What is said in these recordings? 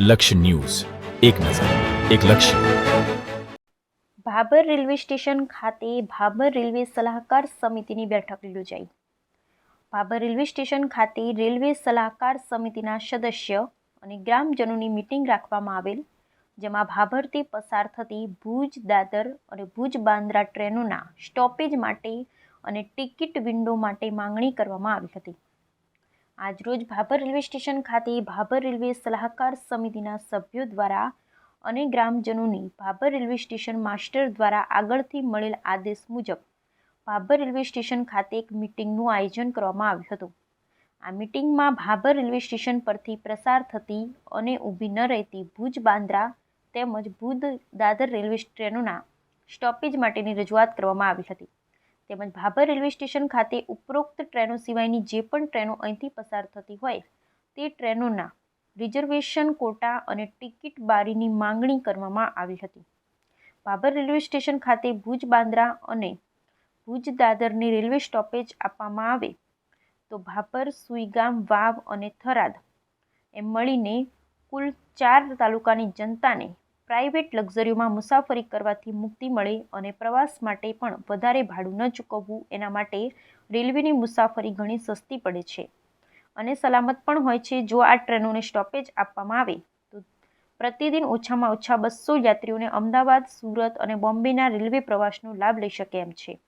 લક્ષ્ય ન્યૂઝ, એક નજર, એક લક્ષ્ય. ભાભર રેલવે સ્ટેશન ખાતે ભાભર રેલવે સલાહકાર સમિતિની બેઠક યોજાઈ. ભાભર રેલવે સ્ટેશન ખાતે રેલવે સલાહકાર સમિતિના સદસ્ય અને ગ્રામજનોની મીટિંગ રાખવામાં આવેલ, જેમાં ભાભરથી પસાર થતી ભુજ, દાદર અને ભુજ બાંદ્રા ટ્રેનોના સ્ટોપેજ માટે અને ટિકિટ વિન્ડો માટે માંગણી કરવામાં આવી હતી. આજરોજ ભાભર રેલવે સ્ટેશન ખાતે ભાભર રેલવે સલાહકાર સમિતિના સભ્યો દ્વારા અને ગ્રામજનોની ભાભર રેલવે સ્ટેશન માસ્ટર દ્વારા આગળથી મળેલ આદેશ મુજબ ભાભર રેલવે સ્ટેશન ખાતે એક મીટિંગનું આયોજન કરવામાં આવ્યું હતું. આ મીટિંગમાં ભાભર રેલવે સ્ટેશન પરથી પ્રસાર થતી અને ઊભી ન રહેતી ભુજ બાંદ્રા તેમજ ભુજ દાદર રેલવે ટ્રેનોના સ્ટોપેજ માટેની રજૂઆત કરવામાં આવી હતી. તેમજ ભાભર રેલવે સ્ટેશન ખાતે ઉપરોક્ત ટ્રેનો સિવાયની જે પણ ટ્રેનો અહીંથી પસાર થતી હોય તે ટ્રેનોના રિઝર્વેશન કોટા અને ટિકિટ બારીની માંગણી કરવામાં આવી હતી. ભાભર રેલવે સ્ટેશન ખાતે ભુજ બાંદ્રા અને ભુજ દાદરની રેલવે સ્ટોપેજ આપવામાં આવે તો ભાભર, સુઈગામ, વાવ અને થરાદ એમ મળીને કુલ 4 તાલુકાની જનતાને પ્રાઇવેટ લક્ઝરીઓમાં મુસાફરી કરવાથી મુક્તિ મળે અને પ્રવાસ માટે પણ વધારે ભાડું ન ચૂકવવું, એના માટે રેલવેની મુસાફરી ઘણી સસ્તી પડે છે અને સલામત પણ હોય છે. જો આ ટ્રેનોને સ્ટોપેજ આપવામાં આવે તો પ્રતિદિન ઓછામાં ઓછા 200 યાત્રીઓને અમદાવાદ, સુરત અને બોમ્બેના રેલવે પ્રવાસનો લાભ લઈ શકે એમ છે.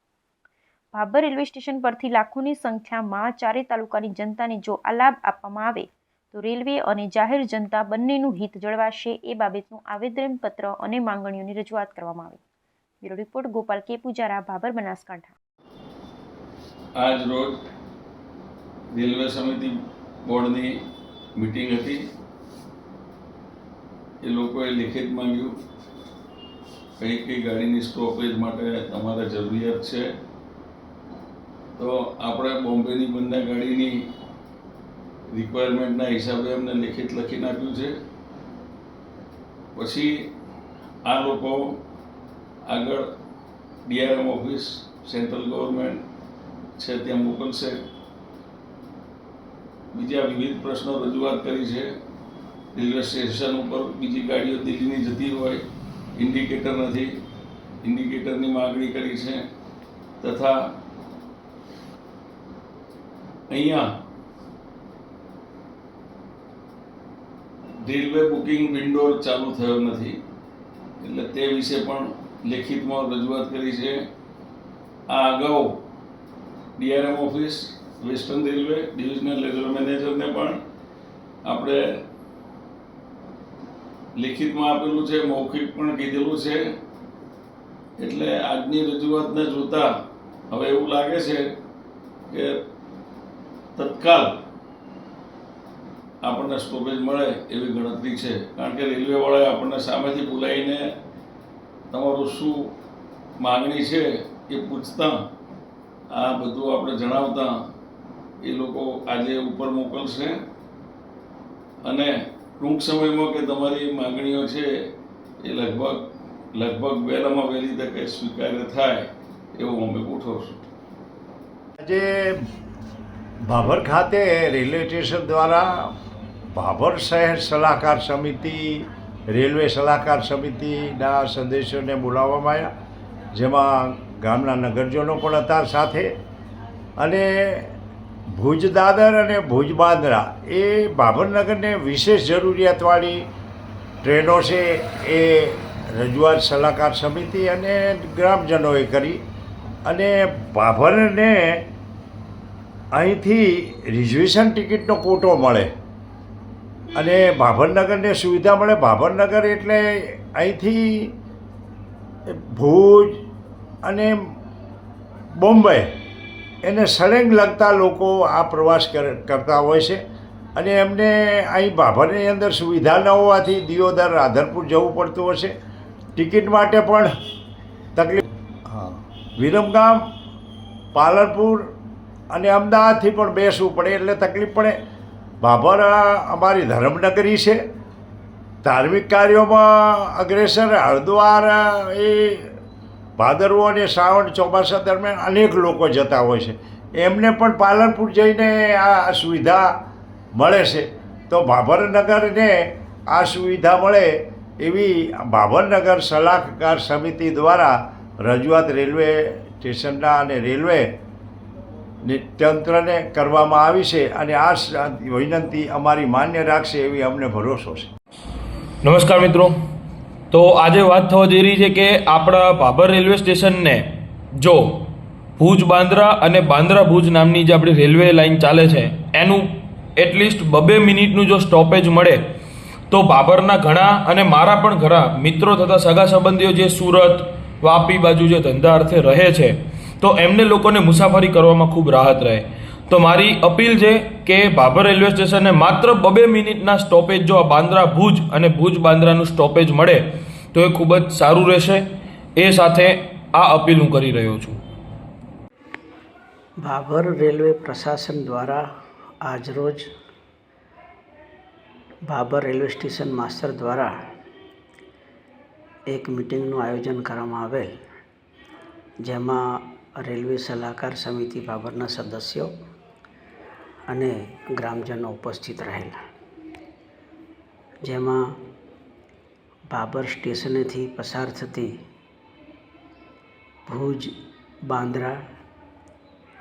ભાભર રેલવે સ્ટેશન પરથી લાખોની સંખ્યામાં 4 તાલુકાની જનતાને જો આ લાભ આપવામાં આવે તો રેલવે અને જાહેર જનતા બંનેનું હિત જળવાશે. એ બાબતનું આવેદનપત્ર અને માંગણીઓની રજૂઆત કરવામાં આવી. બ્યુરો રિપોર્ટ ગોપાલ કે પૂજારા, ભાભર, બનાસકાંઠા. આજ રોજ રેલવે સમિતિ બોર્ડની મીટિંગ હતી. એ લોકોએ લિખિત માંગ્યું કઈ કઈ ગાડીની સ્ટોપેજ માટે તમારે જરૂરિયાત છે. તો આપણે બોમ્બેની બંને ગાડીની રિક્વાયરમેન્ટના હિસાબે એમને લિખિત લખી નાખ્યું છે. પછી આ લોકો આગળ DRM ઓફિસ, સેન્ટ્રલ ગવર્મેન્ટ છે ત્યાં મોકલશે. બીજા વિવિધ પ્રશ્નો રજૂઆત કરી છે. રેલવે સ્ટેશન ઉપર બીજી ગાડીઓ દિલ્હીની જતી હોય, ઇન્ડિકેટર નથી, ઇન્ડિકેટરની માગણી કરી છે. તથા અહીંયા રેલવે બુકિંગ વિન્ડો ચાલુ થયો નથી, એટલે તે વિશે પણ લેખિતમાં રજૂઆત કરી છે. આ અગાઉ DRM office, western railway, divisional railway મેનેજરને પણ આપણે લેખિતમાં આપેલું છે, મૌખિક પણ કીધેલું છે. એટલે આજની રજૂઆતને જોતા હવે એવું લાગે છે કે તત્કાલ આપણને સ્ટોપેજ મળે એવી ગણતરી છે. કારણ કે રેલવેવાળાએ આપણને સામેથી બોલાવીને તમારું શું માગણી છે એ પૂછતા, આ બધું આપણે જણાવતા એ લોકો આજે ઉપર મોકલશે અને ટૂંક સમયમાં કે તમારી માગણીઓ છે એ લગભગ વહેલામાં વહેલી તકે સ્વીકાર્ય થાય એવું અમે ગોઠવશું. આજે ભાભર ખાતે રેલવે સ્ટેશન દ્વારા ભાભર શહેર સલાહકાર સમિતિ, રેલવે સલાહકાર સમિતિના સદસ્યોને બોલાવવામાં આવ્યા, જેમાં ગામના નગરજનો પણ હતા સાથે. અને ભુજ દાદર અને ભુજ બાંદ્રા એ ભાભરનગરને વિશેષ જરૂરિયાતવાળી ટ્રેનો છે. એ રજૂઆત સલાહકાર સમિતિ અને ગ્રામજનોએ કરી અને ભાભરને અહીંથી રિઝર્વેશન ટિકિટનો કોટો મળે અને ભાભરનગરને સુવિધા મળે. ભાભરનગર એટલે અહીંથી ભુજ અને બોમ્બે એને સળંગ લગતા લોકો આ પ્રવાસ કરતા હોય છે અને એમને અહીં ભાભરની અંદર સુવિધા ન હોવાથી દિયોદર, રાધનપુર જવું પડતું હશે. ટિકિટ માટે પણ તકલીફ, વિરમગામ, પાલનપુર અને અમદાવાદથી પણ બેસવું પડે એટલે તકલીફ પડે. ભાભર અમારી ધર્મનગરી છે, ધાર્મિક કાર્યોમાં અગ્રેસર. હરિદ્વાર એ ભાદરવો અને શ્રાવણ ચોમાસા દરમિયાન અનેક લોકો જતા હોય છે. એમને પણ પાલનપુર જઈને આ સુવિધા મળે છે. તો ભાભરનગરને આ સુવિધા મળે એવી ભાવનગર સલાહકાર સમિતિ દ્વારા રજૂઆત રેલવે સ્ટેશનના અને રેલવે તંત્રને કરવામાં આવી છે અને આ વિનંતી અમારી માન્ય રાખશે એવી અમને ભરોસો છે. નમસ્કાર મિત્રો, તો આજે વાત થવા જઈ રહી છે કે આપણા ભાભર રેલવે સ્ટેશનને જો ભુજ બાંદ્રા અને બાંદ્રા ભુજ નામની જે આપણી રેલવે લાઇન ચાલે છે એનું એટલીસ્ટ 2 મિનિટનું જો સ્ટોપેજ મળે તો ભાભરના ઘણા અને મારા પણ ઘણા મિત્રો તથા સગા સંબંધીઓ જે સુરત વાપી બાજુ જે ધંધા અર્થે રહે છે તો એમને લોકોને મુસાફરી કરવામાં ખૂબ રાહત રહે. તો મારી અપીલ છે કે ભાભર રેલવે સ્ટેશને માત્ર 2 મિનિટના સ્ટોપેજ જો આ બાંદ્રા ભુજ અને ભુજ બાંદ્રાનું સ્ટોપેજ મળે તો એ ખૂબ જ સારું રહેશે. એ સાથે આ અપીલ હું કરી રહ્યો છું. ભાભર રેલવે પ્રશાસન દ્વારા આજરોજ ભાભર રેલવે સ્ટેશન માસ્ટર દ્વારા એક મિટિંગનું આયોજન કરવામાં આવેલ, જેમાં રેલવે સલાહકાર સમિતિ ભાભરના સદસ્યો અને ગ્રામજનો ઉપસ્થિત રહેલા. જેમાં ભાભર સ્ટેશનેથી પસાર થતી ભુજ બાંદ્રા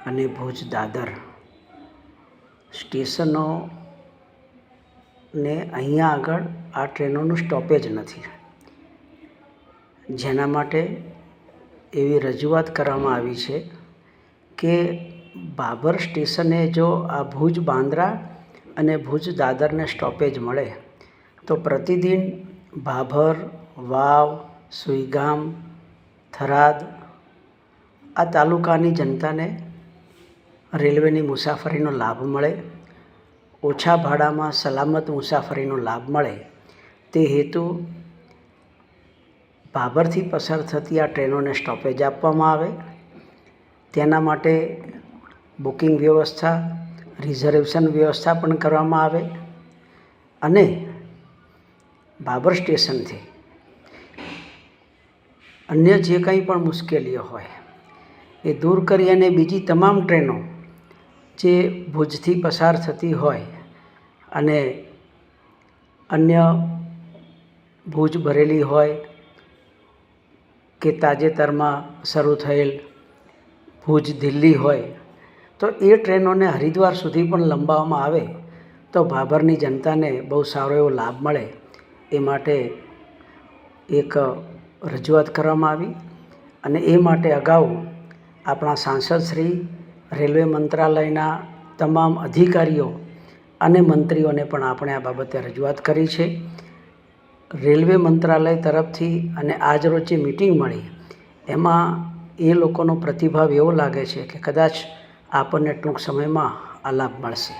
અને ભુજ દાદર સ્ટેશનોને અહીંયા આગળ આ ટ્રેનોનું સ્ટોપેજ નથી, જેના માટે એવી રજૂઆત કરવામાં આવી છે કે ભાભર સ્ટેશને જો આ ભુજ બાંદ્રા અને ભુજ દાદરને સ્ટોપેજ મળે તો પ્રતિદિન ભાભર, વાવ, સુઈગામ, થરાદ આ તાલુકાની જનતાને રેલવેની મુસાફરીનો લાભ મળે, ઓછા ભાડામાં સલામત મુસાફરીનો લાભ મળે તે હેતુ ભાભરથી પસાર થતી આ ટ્રેનોને સ્ટોપેજ આપવામાં આવે. તેના માટે બુકિંગ વ્યવસ્થા, રિઝર્વેશન વ્યવસ્થા પણ કરવામાં આવે અને ભાભર સ્ટેશનથી અન્ય જે કંઈ પણ મુશ્કેલીઓ હોય એ દૂર કરી અને બીજી તમામ ટ્રેનો જે ભુજથી પસાર થતી હોય અને અન્ય ભુજ ભરેલી હોય કે તાજેતરમાં શરૂ થયેલ ભુજ દિલ્હી હોય તો એ ટ્રેનોને હરિદ્વાર સુધી પણ લંબાવવામાં આવે તો ભાભરની જનતાને બહુ સારો એવો લાભ મળે. એ માટે એક રજૂઆત કરવામાં આવી અને એ માટે અગાઉ આપણા સાંસદ શ્રી, રેલવે મંત્રાલયના તમામ અધિકારીઓ અને મંત્રીઓને પણ આપણે આ બાબતે રજૂઆત કરી છે. રેલવે મંત્રાલય તરફથી અને આજરોજ જે મિટિંગ મળી એમાં એ લોકોનો પ્રતિભાવ એવો લાગે છે કે કદાચ આપણને ટૂંક સમયમાં આ લાભ મળશે.